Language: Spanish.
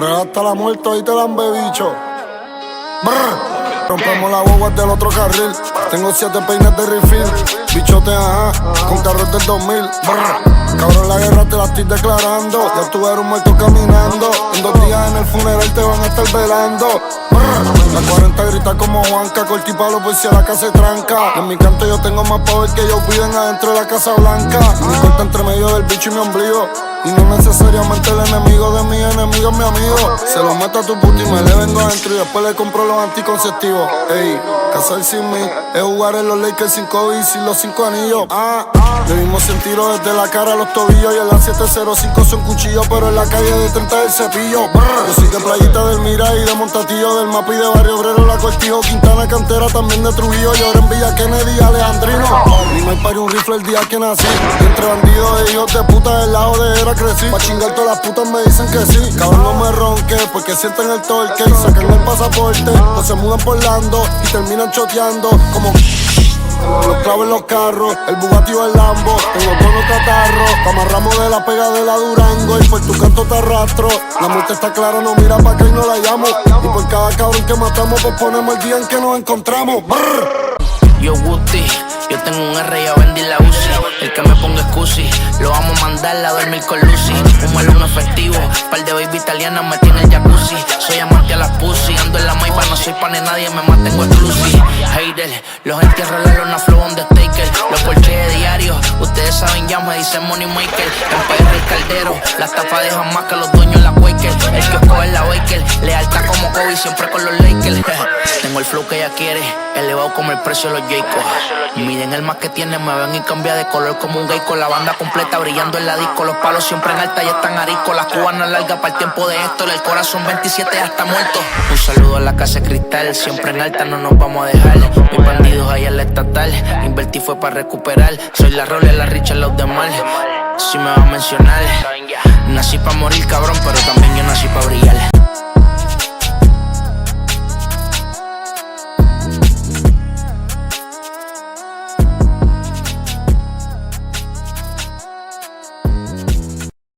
Perrea hasta la muerte, ahí te dan bebicho. Brr. Rompemos la guagua del otro carril. Tengo 7 peines de refill. Bichote, ajá, con carros del 2000. Brr. Cabrón, la guerra te la estoy declarando. Ya tú eres un muerto caminando. En 2 días en el funeral te van a estar velando. Brr. La 40 grita como Juanca, corti palo por si a la casa se tranca. En mi canto yo tengo más poder que ellos viven adentro de la Casa Blanca. Mi corta entre medio del bicho y mi ombligo. Y no necesariamente el enemigo de mi enemigo es mi amigo. Se lo meto a tu puta y me le vengo adentro y después le compro los anticonceptivos. Ey, casar sin mí es jugar en los Lakers sin COVID y sin los 5 anillos. Debimos sin tiro desde la cara a los tobillos. Y en la 705 son cuchillos, pero en la calle de 30 del cepillo. Yo soy de Playita del Mira y de Montatillo, del Mapi de Barrio Obrero, La Cortijo, Quintana, Cantera, también de Trujillo. Yo ahora en Villa Kennedy, Alejandrino. Ni me parió un rifle el día que nací. Y entre bandidos e hijos de puta del lado de era crecí. Pa' chingar todas las putas me dicen que sí. Cabrón, no me ronque porque sienten el torque y sacan el pasaporte. O se mudan por Lando y terminan choteando como los clavos en los carros, el Bugatti o el Lambo. Tengo todos catarros, te amarramos de la pega de la Durango y por tu canto te arrastro. La muerte está clara, no mira pa' que y no la llamo. Y por cada cabrón que matamos, pues ponemos el día en que nos encontramos. Brr. Yo Guti, yo tengo un R y a vendí la UCI. El que me ponga excusi, lo vamos a mandar a dormir con Lucy. Un melón efectivo, par de baby italianas me tiene el jacuzzi. Soy amante a las pussy, ando en la Maybach, no soy pan de nadie, me mantengo exclusive. Hater, los entierros la lona flow on the taker. Los porches de diario, ustedes saben ya me dicen money maker. En PR el caldero, las tapas dejan más que los dueños en la Quaker. El kiosco es la Baker, lealtad como Kobe, siempre con los Lakers. Tengo el flow que ella quiere, elevado como el precio de los Jaycos. Miren el más que tiene, me ven y cambia de color como un gay. Con la banda completa brillando en la disco. Los palos siempre en alta y están arisco. Las cubanas largas para el tiempo de Héctor. El corazón 27 hasta muerto. Un saludo a la casa de cristal, siempre en alta no nos vamos a dejar. Mis bandidos allá en la estatal, invertí fue para recuperar. Soy la Rolex, la Richard, los demás. Si me vas a mencionar, nací para morir cabrón, pero también yo nací para brillar.